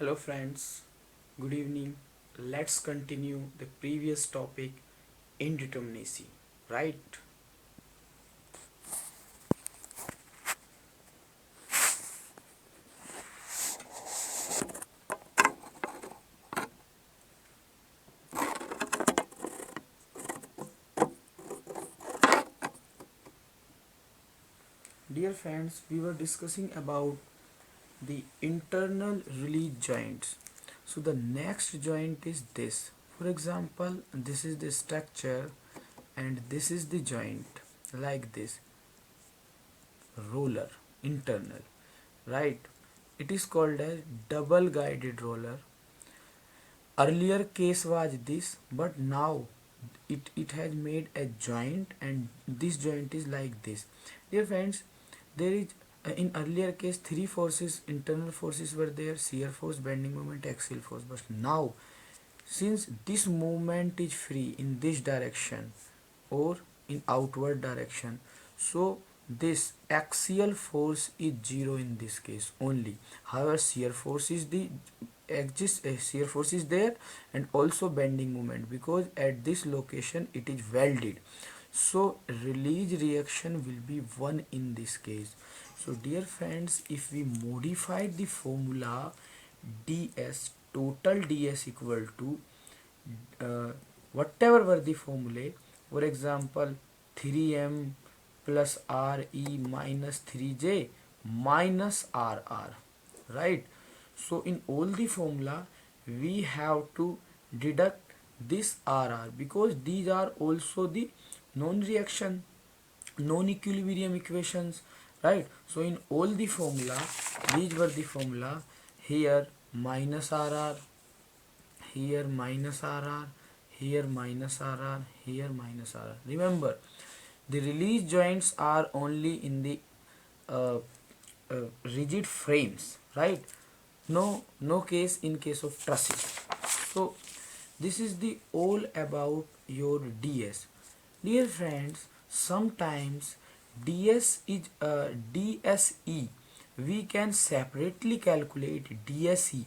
Hello friends, good evening. Let's continue the previous topic, indeterminacy, right? Dear friends, we were discussing about the internal release joints. So the next joint is this. For example, this is the structure and this is the joint like this, roller, internal, right? It is called a double guided roller. Earlier case was this, but now it has made a joint and this joint is like this. Dear friends, there is in earlier case three forces, internal forces were there: shear force, bending moment, axial force. But now, since this movement is free in this direction or in outward direction, so this axial force is zero in this case only. However, shear force is the exists, shear force is there, and also bending moment, because at this location it is welded, so release reaction will be 1 in this case. So dear friends, if we modify the formula, ds, total ds equal to whatever were the formulae, for example 3m plus re minus 3j minus rr, right? So in all the formula we have to deduct this rr, because these are also the non-reaction, non-equilibrium equations, right? So in all the formula, these were the formula. Here minus rr, here minus rr, here minus rr, here minus rr. Remember, the release joints are only in the uh, rigid frames, right? No case in case of trusses. So this is the all about your ds. Dear friends, sometimes ds is dse, we can separately calculate dse,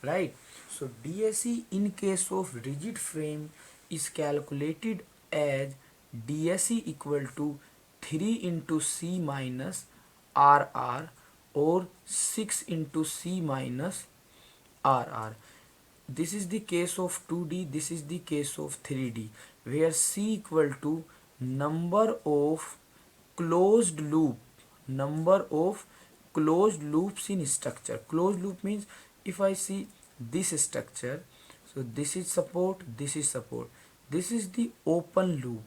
right? So dse in case of rigid frame is calculated as dse equal to 3 into c minus rr, or 6 into c minus rr. This is the case of 2D, this is the case of 3D, where C equal to number of closed loop, number of closed loops in structure. Closed loop means, if I see this structure, so this is support, this is support, this is the open loop,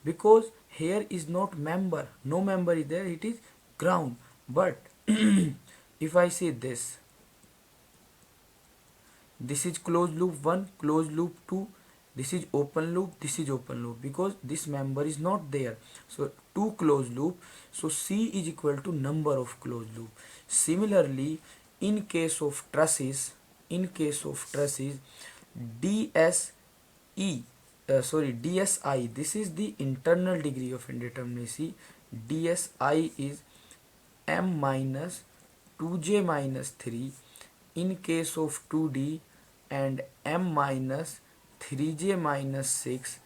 because here is not member, no member is there, it is ground. But if I say this is closed loop 1, closed loop 2, this is open loop, this is open loop, because this member is not there, so 2 closed loop, so c is equal to number of closed loop. Similarly, in case of trusses, dse dsi, this is the internal degree of indeterminacy. Dsi is m minus 2j minus 3 in case of 2D, and m minus 3j minus 6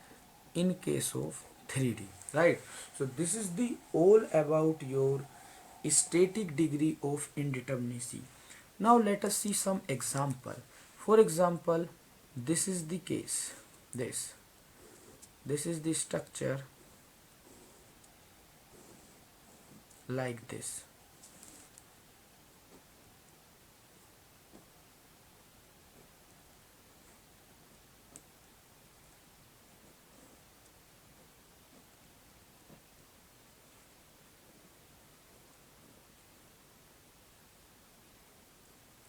in case of 3D, right? So this is the all about your static degree of indeterminacy. Now let us see some example. For example, this is the case, this is the structure like this,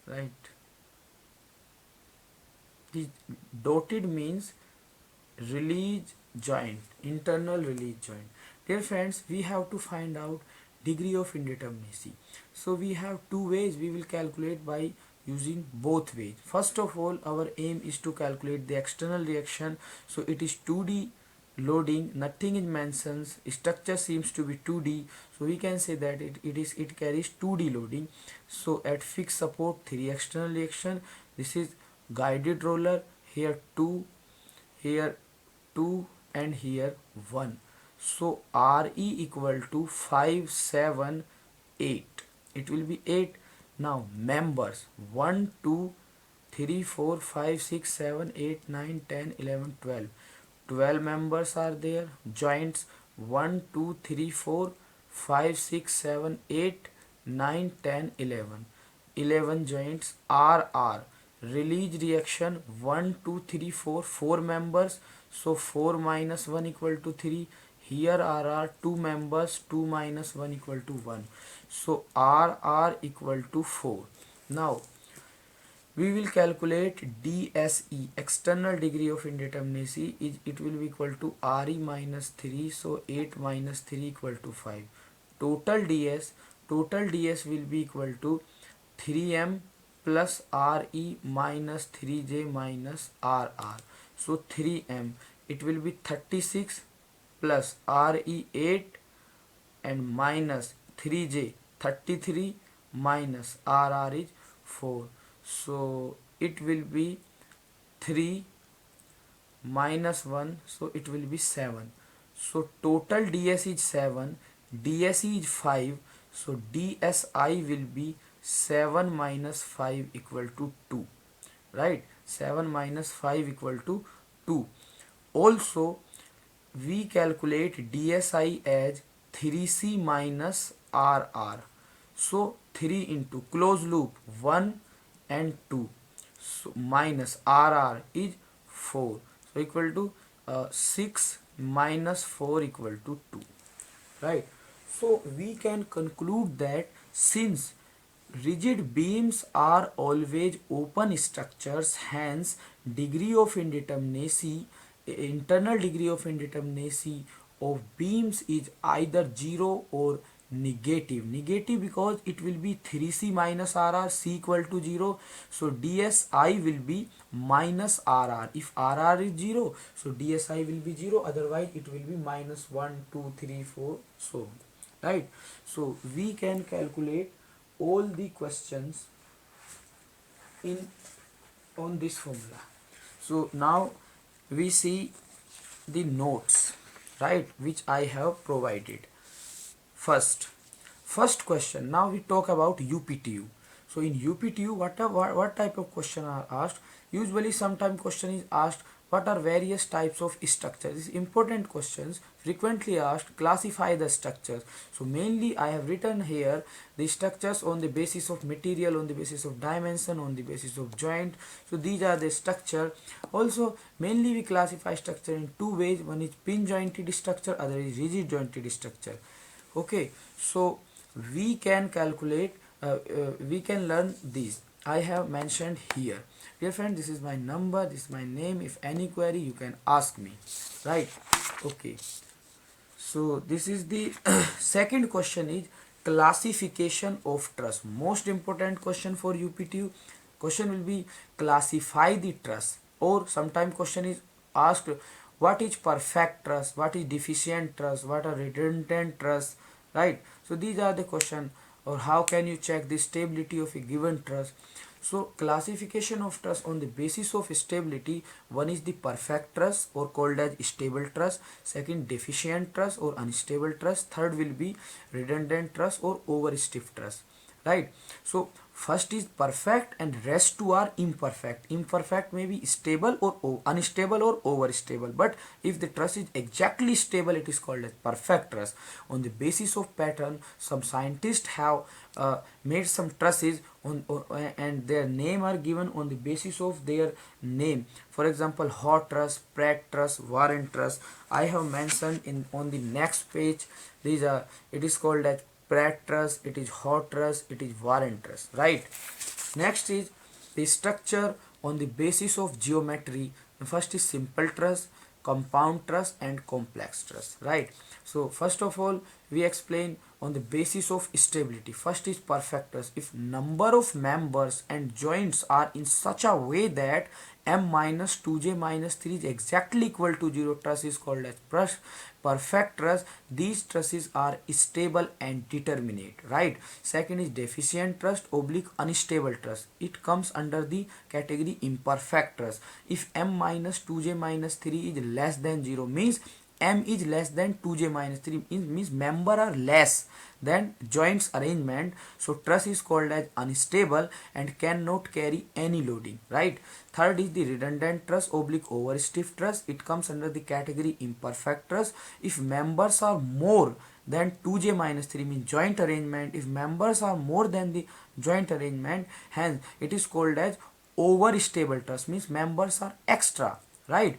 right? The dotted means release joint, internal release joint. Dear friends, we have to find out degree of indeterminacy. So we have two ways we will calculate, by using both ways. First of all, our aim is to calculate the external reaction, so it is 2D loading, nothing is mentioned, structure seems to be 2D, so we can say that it carries 2D loading. So at fixed support, 3 external reaction, this is guided roller, here 2, here 2, and here 1. So RE equal to 5, 7, 8. It will be 8. Now members 1, 2, 3, 4, 5, 6, 7, 8, 9, 10, 11, 12. 12 members are there. Joints 1, 2, 3, 4, 5, 6, 7, 8, 9, 10, 11. 11 joints are release reaction 1, 2, 3, 4, 4 members. So 4 minus 1 equal to 3. Here are 2 members, 2 minus 1 equal to 1. So R equal to 4. Now we will calculate DSE, external degree of indeterminacy. It will be equal to RE minus 3. So 8 minus 3 equal to 5. Total DS will be equal to 3M plus RE minus 3J minus RR. So 3M, it will be 36 plus RE 8 and minus 3J 33 minus RR is 4. So it will be 3 minus 1, so it will be 7. So total DS is 7, DSE is 5, so DSI will be 7 minus 5 equal to 2, right? 7 minus 5 equal to 2. Also we calculate DSI as 3C minus RR. So 3 into close loop 1 and 2, so minus RR is 4, so equal to 6 minus 4 equal to 2, right? So we can conclude that since rigid beams are always open structures, hence degree of indeterminacy, internal degree of indeterminacy of beams is either 0 or negative because it will be 3C minus RR, C equal to 0, so DSI will be minus RR. If RR is 0, so DSI will be 0, otherwise it will be minus 1, 2, 3, 4, so on, right? So we can calculate all the questions in on this formula. So now we see the notes, right, which I have provided. First question, now we talk about UPTU. So in UPTU, what type of question are asked? Usually sometimes question is asked, what are various types of structures? These important questions frequently asked, classify the structures. So mainly I have written here the structures on the basis of material, on the basis of dimension, on the basis of joint. So these are the structure. Also mainly we classify structure in two ways. One is pin jointed structure, other is rigid jointed structure. Okay, so we can calculate, we can learn these. I have mentioned here. Dear friend, this is my number, this is my name. If any query, you can ask me, right? Okay, so this is the second question is classification of truss. Most important question for UPTU. Question will be classify the truss, or sometime question is asked, what is perfect truss, what is deficient truss, what are redundant truss, right? So these are the question, or how can you check the stability of a given truss. So classification of truss on the basis of stability, one is the perfect truss or called as stable truss, second deficient truss or unstable truss, third will be redundant truss or over stiff truss, right? So first is perfect and rest two are imperfect. Imperfect may be stable or unstable or overstable, but if the truss is exactly stable, it is called as perfect truss. On the basis of pattern, some scientists have made some trusses and their name are given on the basis of their name. For example, Hot truss, Pratt truss, Warren truss. I have mentioned in on the next page. These are, it is called as Pratt truss, it is Hot truss, it is Warren truss, right? Next is the structure on the basis of geometry. The first is simple truss, compound truss and complex truss, right? So first of all, we explain on the basis of stability. First is perfect trust. If number of members and joints are in such a way that m minus 2j minus 3 is exactly equal to 0, trust is called as perfect trust. These trusts are stable and determinate, right? Second is deficient trust oblique unstable trust. It comes under the category imperfect trust. If m minus 2j minus 3 is less than 0, means m is less than 2j minus 3, means member are less than joints arrangement, so truss is called as unstable and cannot carry any loading, right? Third is the redundant truss oblique over stiff truss. It comes under the category imperfect truss. If members are more than 2j minus 3, means joint arrangement, if members are more than the joint arrangement, hence it is called as over stable truss, means members are extra, right?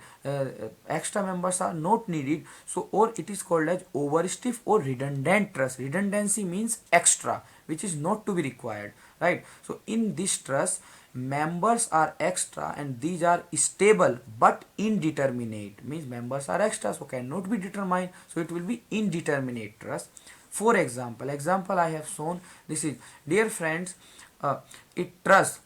Extra members are not needed, so or it is called as over stiff or redundant truss. Redundancy means extra which is not to be required, right? So in this truss members are extra and these are stable but indeterminate, means members are extra so cannot be determined, so it will be indeterminate truss. For example I have shown. This is, dear friends, it truss,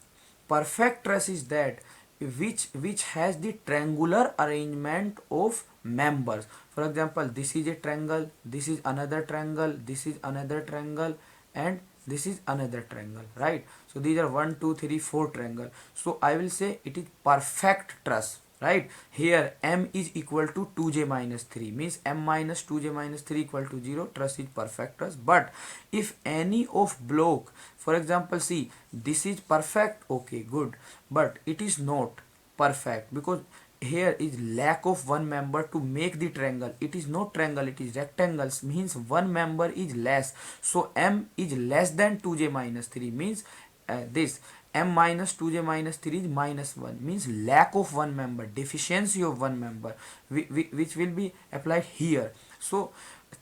perfect truss is that which has the triangular arrangement of members. For example, this is a triangle, this is another triangle, this is another triangle, and this is another triangle, right? So these are 1 2 3 4 triangle. So I will say it is perfect truss, right? Here m is equal to 2j minus 3, means m minus 2j minus 3 equal to 0, truss is perfect truss. But if any of block, for example, see, this is perfect, okay, good, but it is not perfect because here is lack of one member to make the triangle. It is not triangle, it is rectangles, means one member is less, so m is less than 2j minus 3, means this m minus 2j minus 3 is minus 1, means lack of one member, deficiency of one member, which will be applied here. So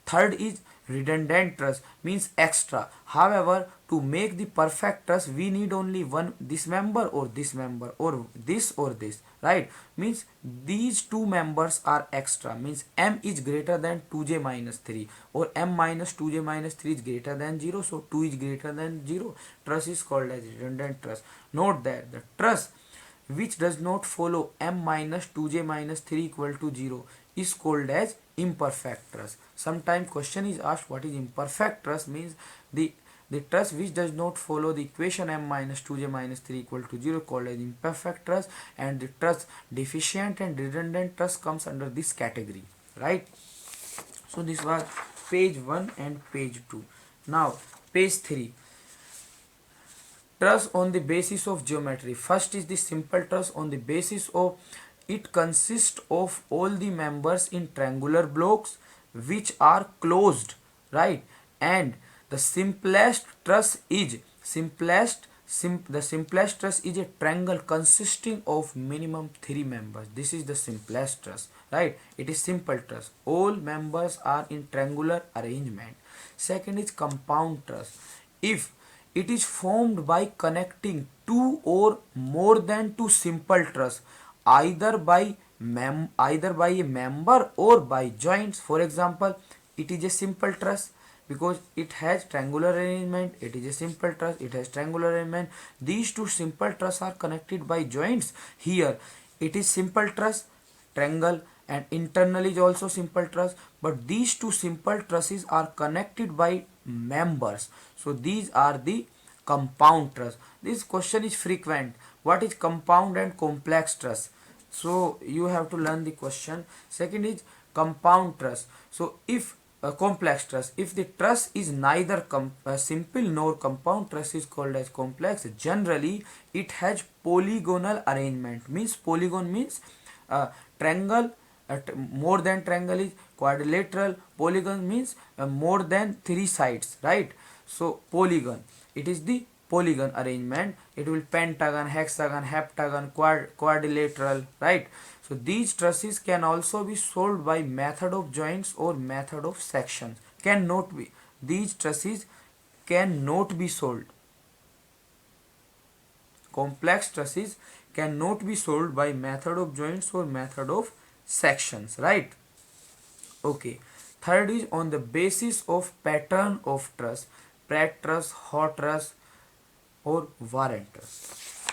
third is redundant truss, means extra. However, to make the perfect truss we need only one, this member or this member or this, right? Means these two members are extra, means m is greater than 2j minus 3 or m minus 2j minus 3 is greater than 0, so 2 is greater than 0, truss is called as redundant truss. Note that the truss which does not follow m minus 2j minus 3 equal to 0 is called as imperfect truss. Sometimes question is asked what is imperfect truss, means the truss which does not follow the equation m minus 2j minus 3 equal to 0 called as imperfect truss, and the truss deficient and redundant truss comes under this category, right? So this was page 1 and page 2. Now page 3, truss on the basis of geometry. First is the simple truss on the basis of, it consists of all the members in triangular blocks which are closed, right? And the simplest truss is the simplest truss is a triangle consisting of minimum 3 members. This is the simplest truss, right? It is simple truss, all members are in triangular arrangement. Second is compound truss. If it is formed by connecting two or more than two simple truss, either by a member or by joints. For example, it is a simple truss because it has triangular arrangement. It is a simple truss, it has triangular arrangement. These two simple truss are connected by joints. Here it is simple truss, triangle, and internal is also simple truss, but these two simple trusses are connected by members, so these are the compound truss. This question is frequent, what is compound and complex truss? So you have to learn the question. Second is compound truss. So if complex truss, if the truss is neither simple nor compound, truss is called as complex. Generally it has polygonal arrangement, means polygon means triangle, more than triangle is quadrilateral, polygon means more than 3 sides, right? So polygon, it is the polygon arrangement. It will pentagon, hexagon, heptagon, quadrilateral, right? So these trusses can also be solved by method of joints or method of sections. Cannot be, these trusses cannot be solved. Complex trusses cannot be solved by method of joints or method of sections, right? Okay. Third is on the basis of pattern of truss, Pratt truss, hot truss, or Warren truss.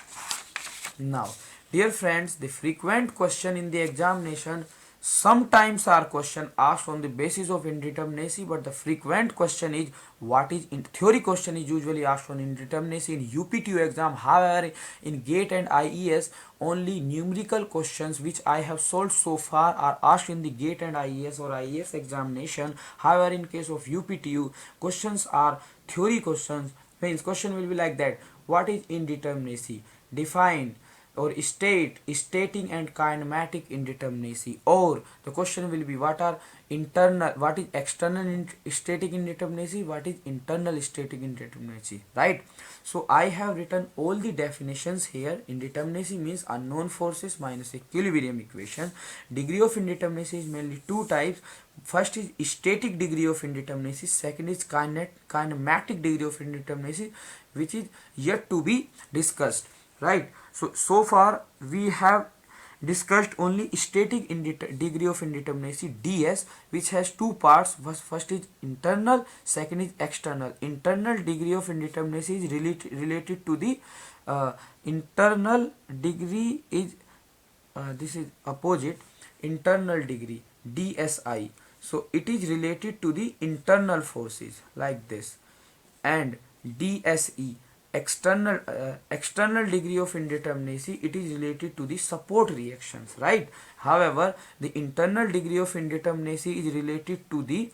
Now, dear friends, the frequent question in the examination sometimes are question asked on the basis of indeterminacy, but the frequent question is what is in theory question is usually asked on indeterminacy in UPTU exam. However, in GATE and IES, only numerical questions which I have solved so far are asked in the GATE and IES or IES examination. However, in case of UPTU, questions are theory questions. Means question will be like that: what is indeterminacy? Define or state, stating and kinematic indeterminacy. Or the question will be what are internal, what is external static indeterminacy, what is internal static indeterminacy, right? So I have written all the definitions here. Indeterminacy means unknown forces minus equilibrium equation. Degree of indeterminacy is mainly two types. First is static degree of indeterminacy, second is kinematic degree of indeterminacy, which is yet to be discussed, right? So far we have discussed only static degree of indeterminacy, DS, which has two parts. First is internal, second is external. Internal degree of indeterminacy is related to the internal degree is this is opposite, internal degree, DSI. So it is related to the internal forces like this. And DSE, external degree of indeterminacy, it is related to the support reactions, right? However, the internal degree of indeterminacy is related to the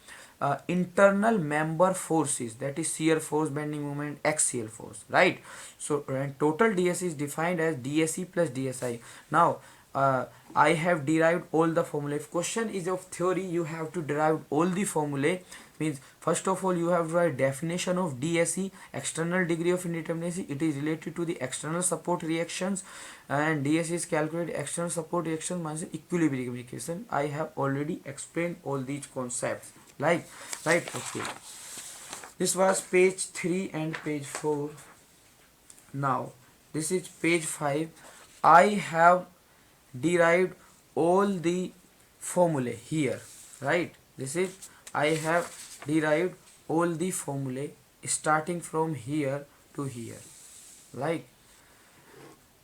internal member forces, that is shear force, bending moment, axial force, right? So total DS is defined as DSE plus DSI. Now I have derived all the formulae. If question is of theory, you have to derive all the formulae. Means first of all you have to write definition of DSE, external degree of indeterminacy. It is related to the external support reactions, and DSE is calculated external support reaction minus equilibrium equation. I have already explained all these concepts, like, right? Okay, this was page 3 and page 4. Now this is page 5. I have derived all the formulae here, right? This is, I have derived all the formulae starting from here to here. Like,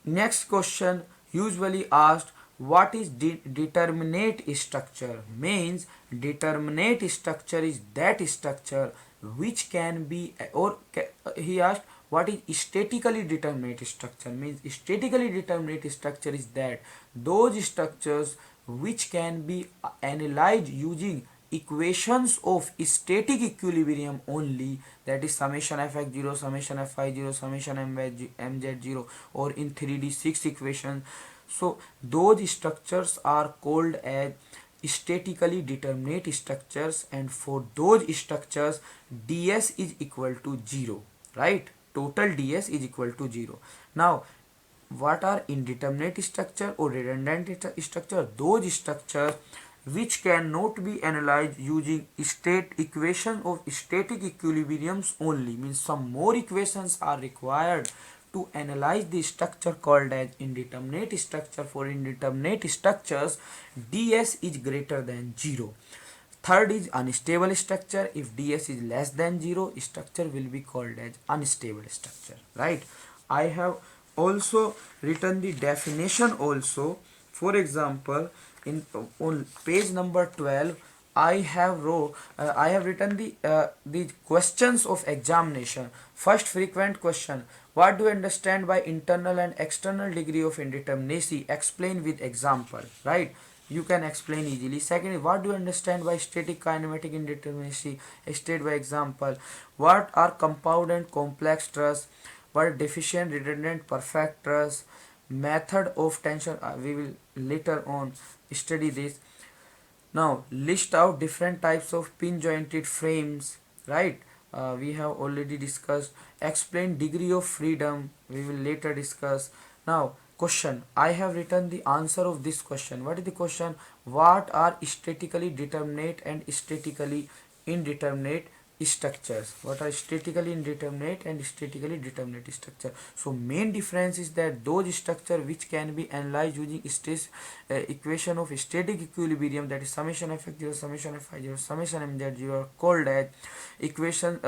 next question usually asked, what is determinate structure? Means determinate structure is that structure which can be, or he asked what is statically determinate structure. Means statically determinate structure is that those structures which can be analyzed using equations of static equilibrium only, that is summation fx0, summation fy0, summation mz0, or in 3D 6 equations. So those structures are called as statically determinate structures, and for those structures ds is equal to 0, right? Total ds is equal to 0. Now what are indeterminate structure or redundant structure? Those structures which cannot be analyzed using state equation of static equilibriums only. Means some more equations are required to analyze the structure called as indeterminate structure. For indeterminate structures, ds is greater than 0. Third is unstable structure. If ds is less than 0, structure will be called as unstable structure, right? I have also written the definition also. For example, in on page number 12, I have written the questions of examination. First frequent question: what do you understand by internal and external degree of indeterminacy? Explain with example, right? You can explain easily. Second, what do you understand by static kinematic indeterminacy? State by example. What are compound and complex truss? What are deficient, redundant, perfect truss? Method of tension, we will later on study this. Now list out different types of pin jointed frames, right? We have already discussed. Explain degree of freedom, we will later discuss. Now question, I have written the answer of this question. What is the question? What are statically determinate and statically indeterminate structures. What are statically indeterminate and statically determinate structure? So main difference is that those structure which can be analyzed using stress equation of static equilibrium, that is summation f(x)(0), summation f(i)(0), summation mz(0), are called as equation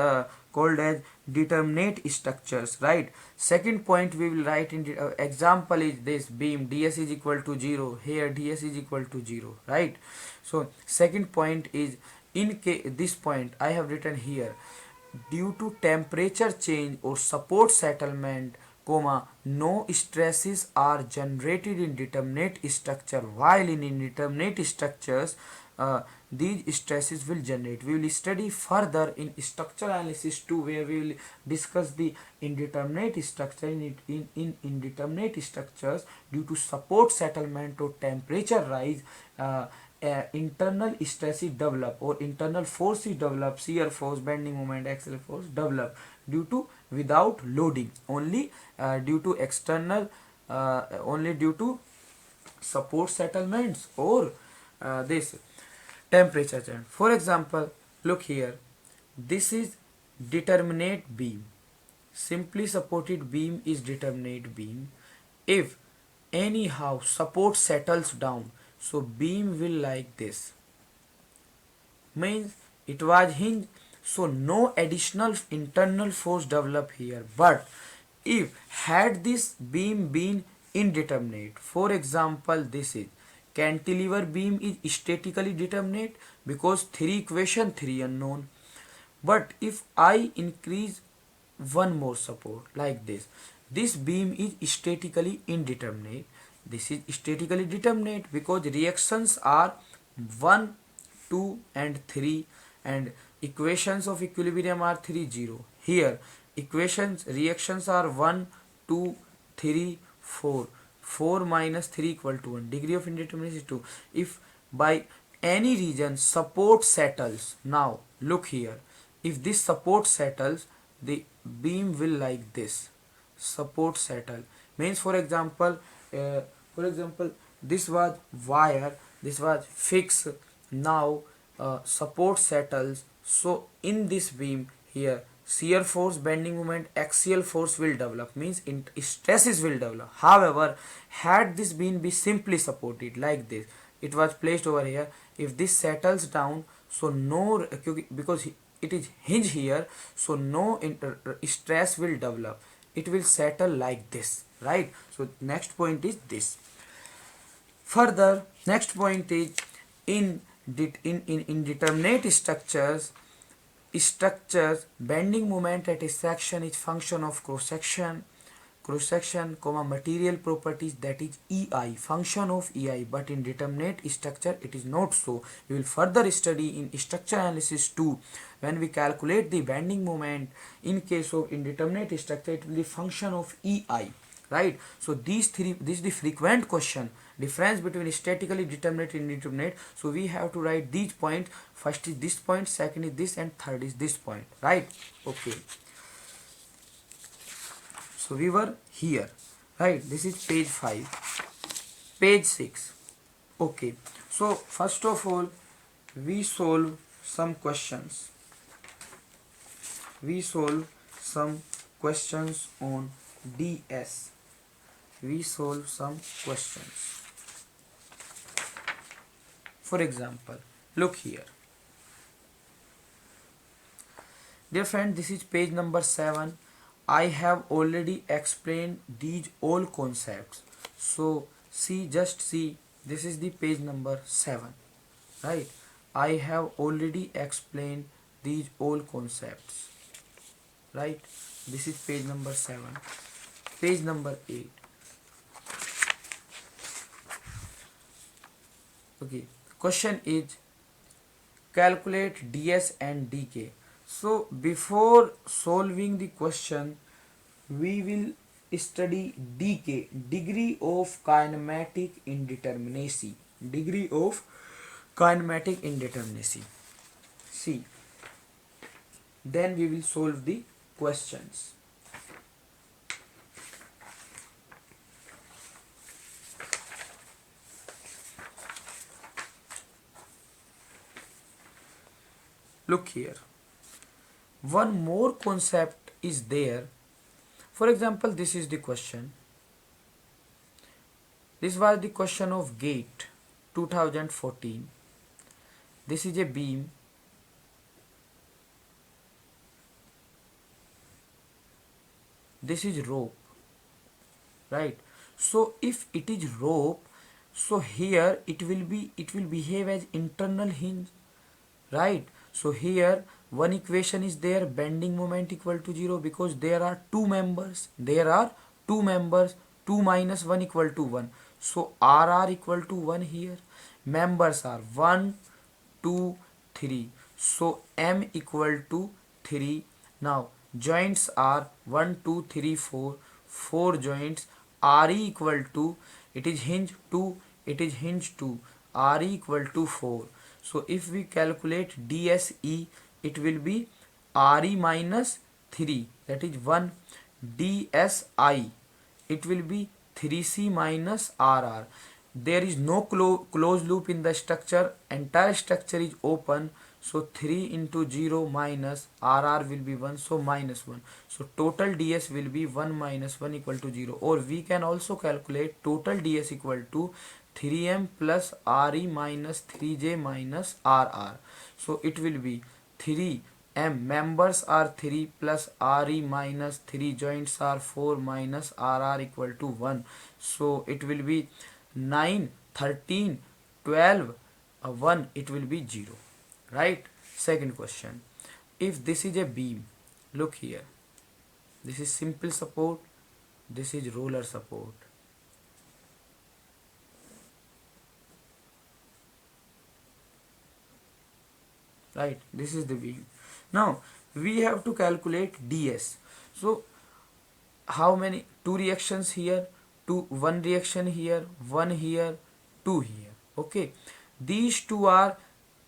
called as determinate structures, right? Second point we will write in the example is this: beam ds is equal to 0, here ds is equal to 0, right? So second point is, in this point I have written here, due to temperature change or support settlement, comma, no stresses are generated in determinate structure, while in indeterminate structures these stresses will generate. We will study further in structural analysis 2, where we will discuss the indeterminate structure. In indeterminate structures, due to support settlement or temperature rise, internal stresses develop or internal forces develop, shear force, bending moment, axial force develop due to without loading, only due to external, only due to support settlements or this temperature change. For example, look here, this is determinate beam. Simply supported beam is determinate beam. If anyhow support settles down, so beam will like this, means it was hinged, so no additional internal force develop here. But if had this beam been indeterminate, for example this is cantilever beam, is statically determinate because 3 equation 3 unknown. But if I increase one more support like this beam is statically indeterminate. This is statically determinate because reactions are 1, 2 and 3, and equations of equilibrium are 3, 0. Here reactions are 1, 2, 3, 4. 4 minus 3 equal to 1. Degree of indeterminacy is 2. If by any reason support settles, now look here, if this support settles, the beam will like this. Support settle means, for example, this was wire, this was fixed. Now support settles, so in this beam here shear force, bending moment, axial force will develop, means stresses will develop. However, had this beam be simply supported like this, it was placed over here, if this settles down, so no, because it is hinge here, so no stress will develop, it will settle like this, right? So next point is this. Further, next point is, in indeterminate structures bending moment at a section is function of cross section, comma, material properties, that is EI, function of EI. But in determinate structure it is not so. We will further study in structure analysis 2, when we calculate the bending moment in case of indeterminate structure, it will be function of EI, right? So this is the frequent question, difference between statically determinate and indeterminate. So we have to write these points. First is this point, second is this, and third is this point, right? Okay, so we were here, right? This is page 5, page 6. Okay, so first of all we solve some questions. We solve some questions on DS. We solve some questions. For example, look here. Dear friend, this is page number 7. I have already explained these all concepts. So see, just see, this is the page number 7, right? I have already explained these all concepts, right? This is page number 7. Page number 8. Okay, question is calculate ds and dk. So before solving the question, we will study dk, degree of kinematic indeterminacy. Degree of kinematic indeterminacy. See, then we will solve the questions. Look here. one more concept is there. For example, this is the question. This was the question of GATE 2014. This is a beam. This is rope, right? So if it is rope, so here it will behave as internal hinge, right? So here one equation is there, bending moment equal to 0, because there are two members. 2 minus 1 equal to 1. So RR equal to 1 here. Members are 1, 2, 3. So M equal to 3. Now joints are 1, 2, 3, 4. 4 joints. RE equal to, it is hinge 2, it is hinge 2. RE equal to 4. So if we calculate DSE, it will be RE minus 3, that is 1. DSI, it will be 3C minus RR. There is no closed loop in the structure, entire structure is open. So 3 into 0 minus RR will be 1, so minus 1. So total DS will be 1 minus 1 equal to 0. Or we can also calculate total DS equal to 3M plus RE minus 3J minus RR. So it will be 3M, members are 3 plus RE minus 3, joints are 4 minus RR equal to 1. So it will be 9, 13, 12, 1, it will be 0, right? Second question, if this is a beam, look here, this is simple support, this is roller support, right? This is the beam. Now we have to calculate DS. So how many? Two reactions here, one reaction here, one here, two here. Okay, these two are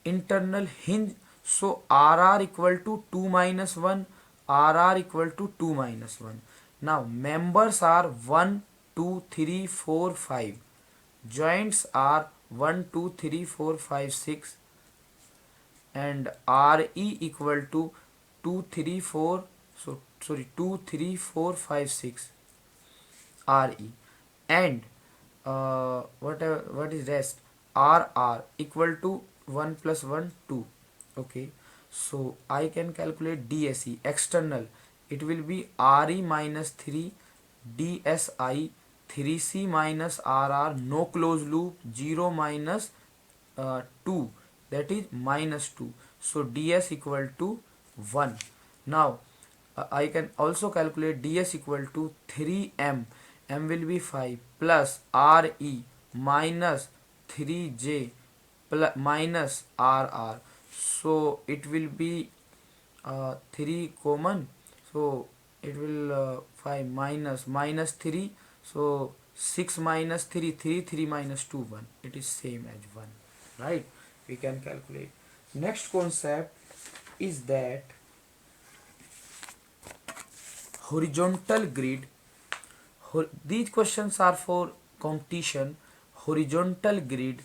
internal hinge. So RR equal to 2 minus 1, RR equal to 2 minus 1. Now members are 1, 2, 3, 4, 5. Joints are 1, 2, 3, 4, 5, 6. And RE equal to 2, 3, 4. So sorry, 2, 3, 4, 5, 6. RE. And what is rest? RR equal to 1 plus 1, 2. Okay, so I can calculate DSE external. It will be RE minus 3, DSI 3C minus RR, no closed loop, 0 minus 2, that is minus 2. So DS equal to 1. Now I can also calculate DS equal to 3M. M will be 5 plus RE minus 3J plus minus RR. So it will be 3 common. So it will 5 minus 3. So 6 minus 3, 3, 3 minus 2, 1. It is same as 1. Right? We can calculate. Next concept is that horizontal grid. These questions are for competition. Horizontal grid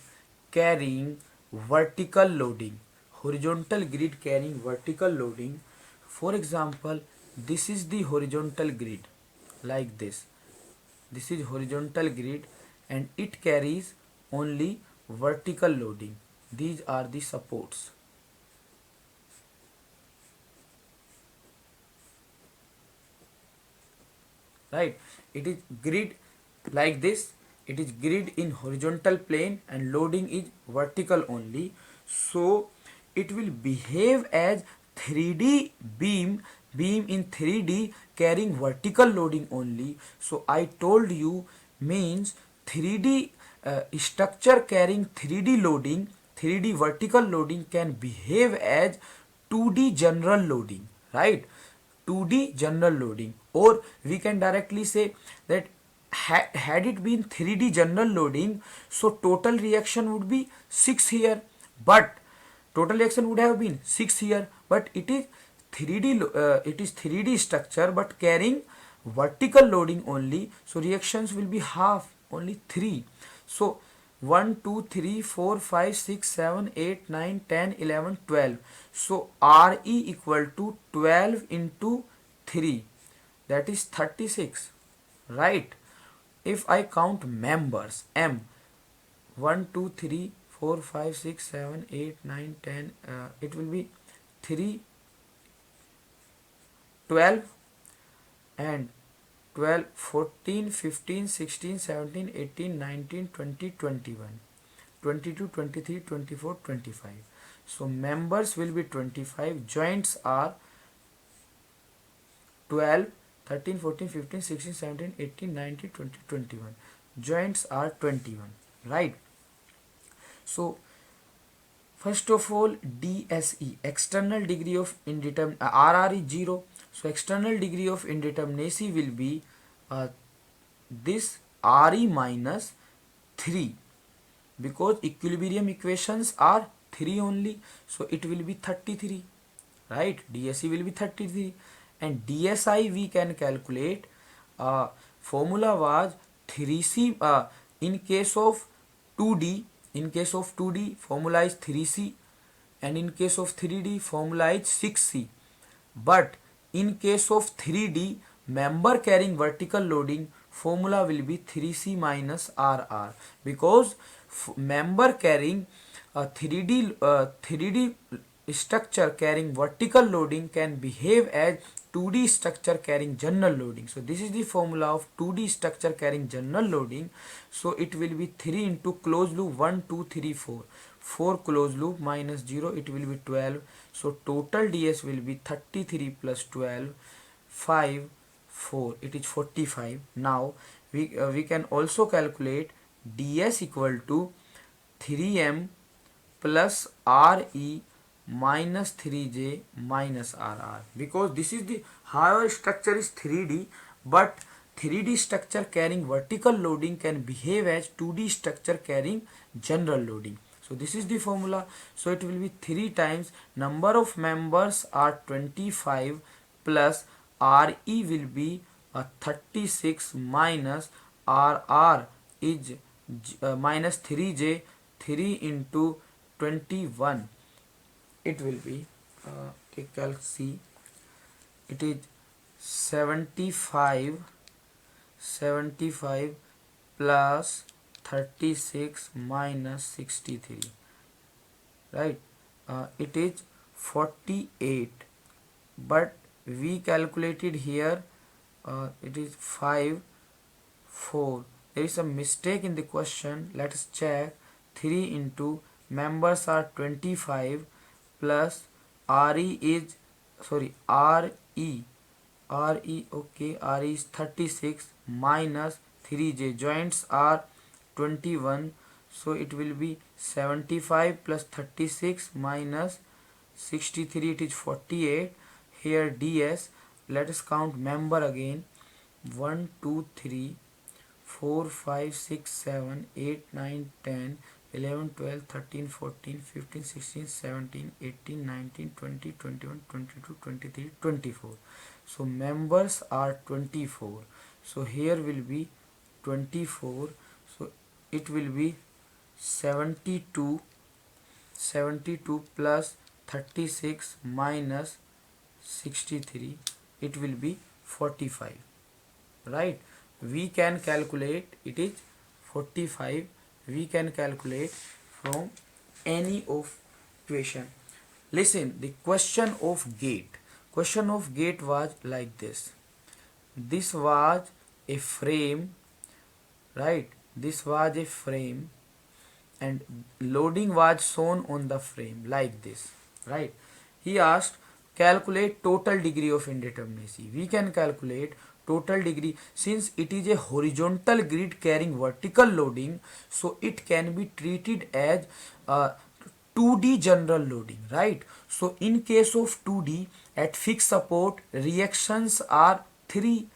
carrying vertical loading. Horizontal grid carrying vertical loading. For example, this is the horizontal grid, like this. This is horizontal grid and it carries only vertical loading. These are the supports. Right? It is grid like this. It is grid in horizontal plane and loading is vertical only. So it will behave as 3D beam in 3D carrying vertical loading only. So I told you, means 3D structure carrying 3D loading, 3D vertical loading can behave as 2D general loading, right? 2D general loading, or we can directly say that had it been 3D general loading, so total reaction would be 6 here, but total reaction would have been 6 here, but it is 3D structure but carrying vertical loading only, so reactions will be half, only 3. So 1 2 3 4 5 6 7 8 9 10 11 12. So RE equal to 12 into 3, that is 36, right? If I count members, M, 1 2 3 4 5 6 7 8 9 10, it will be 3 12 and 12 14 15 16 17 18 19 20 21 22 23 24 25. So members will be 25, joints are 12 13 14 15 16 17 18 19 20 21. Joints are 21, right? So first of all, DSE, external degree of indeterminacy, RR is 0. So external degree of indeterminacy will be this RE minus 3, because equilibrium equations are 3 only. So it will be 33, right? DSE will be 33. And DSI we can calculate. Formula was 3C. In case of 2D, formula is 3C, and in case of 3D, formula is 6C. But in case of 3D, member carrying vertical loading, formula will be 3C minus RR, because member carrying 3D structure carrying vertical loading can behave as 2D structure carrying general loading. So this is the formula of 2D structure carrying general loading. So it will be 3 into closed loop 1 2 3 4, 4 closed loop minus 0, it will be 12. So total DS will be 33 plus 12, 5 4, it is 45. Now we can also calculate DS equal to 3M plus RE minus 3J minus RR, because this is the, however structure is 3D, but 3D structure carrying vertical loading can behave as 2D structure carrying general loading. So this is the formula. So it will be 3 times number of members are 25 plus RE will be 36 minus RR is minus 3J, 3 into 21, it will be calc C, it is 75 plus 36 minus 63, right? It is 48, but we calculated here it is 5 4. There is a mistake in the question. Let us check. 3 into members are 25 plus RE is, sorry, RE okay, RE is 36 minus 3J, joints are 21. So it will be 75 plus 36 minus 63, it is 48. Here DS, let us count member again. 1 2 3 4 5 6 7 8 9 10 11 12 13 14 15 16 17 18 19 20 21 22 23 24. So members are 24. So here will be 24. So it will be 72 plus 36 minus 63, it will be 45, right? We can calculate, it is 45. We can calculate from any of equation. Listen, the question of gate was like this. This was a frame, right? This was a frame and loading was shown on the frame like this, right? He asked calculate total degree of indeterminacy. We can calculate total degree. Since it is a horizontal grid carrying vertical loading, so it can be treated as 2D general loading, right? So in case of 2D, at fixed support, reactions are 3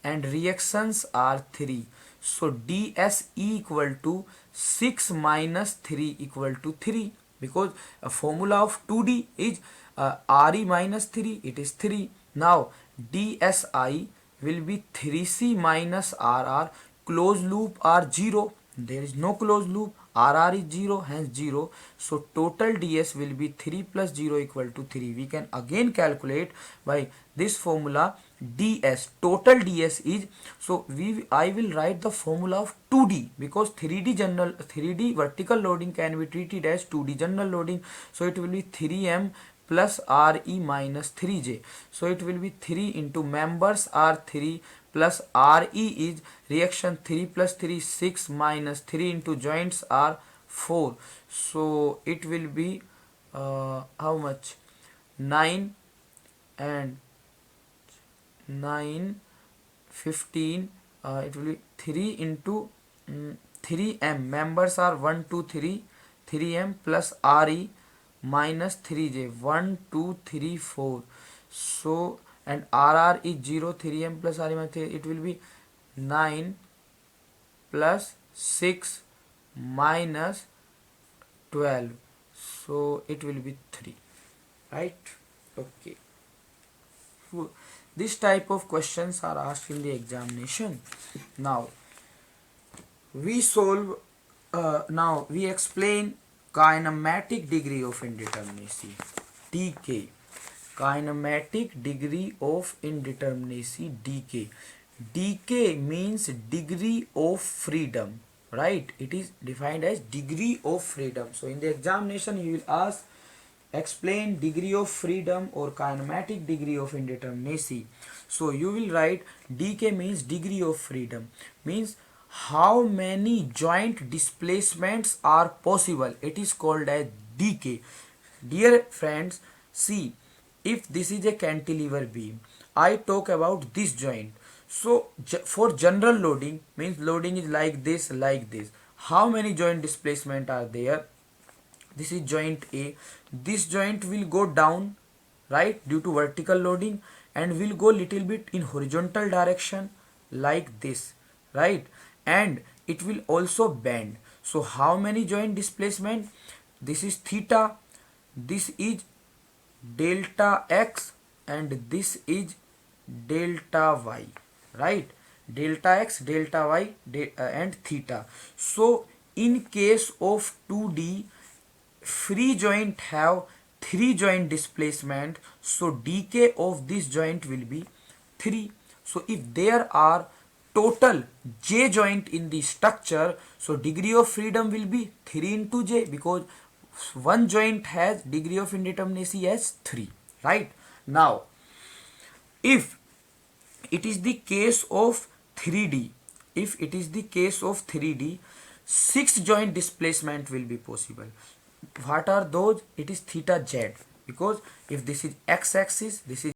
and reactions are 3. So DSE equal to 6 minus 3 equal to 3, because a formula of 2D is RE minus 3, it is 3. Now DSI will be 3C minus RR. Closed loop are 0. There is no closed loop. RR is 0, hence 0. So total ds will be 3 plus 0 equal to 3. We can again calculate by this formula ds. Total ds is, so I will write the formula of 2D, because 3D vertical loading can be treated as 2D general loading. So it will be 3m plus Re minus 3j. So it will be 3 into members are 3 plus Re is reaction 3 plus 3 6 minus 3 into joints are 4. So it will be how much? 9 and 9 15, it will be 3 into 3m, members are 1 2 3, 3m plus Re minus 3j, 1 2 3 4. So and RR is 0, 3m plus Re minus 3, it will be 9 plus 6 minus 12. So it will be 3, right? Okay. So this type of questions are asked in the examination. Now we solve, now we explain kinematic degree of indeterminacy, dk. Kinematic degree of indeterminacy, dk. dk means degree of freedom, right? It is defined as degree of freedom. So in the examination you will ask, explain degree of freedom or kinematic degree of indeterminacy. So you will write dk means degree of freedom, means how many joint displacements are possible. It is called as dk. Dear friends, see, if this is a cantilever beam, I talk about this joint. So for general loading, means loading is like this, like this. How many joint displacement are there? This is joint A. This joint will go down, right, due to vertical loading, and will go little bit in horizontal direction like this, right, and it will also bend. So how many joint displacement? This is theta, this is delta x, and this is delta y, right? Delta x, delta y, and theta. So in case of 2D, free joint have 3 joint displacement, so dk of this joint will be 3. So if there are total j joint in the structure, so degree of freedom will be 3 into j, because one joint has degree of indeterminacy as 3, right? Now if it is the case of 3D, if it is the case of 3D, 6 joint displacement will be possible. What are those? It is theta z, because if this is x axis, this is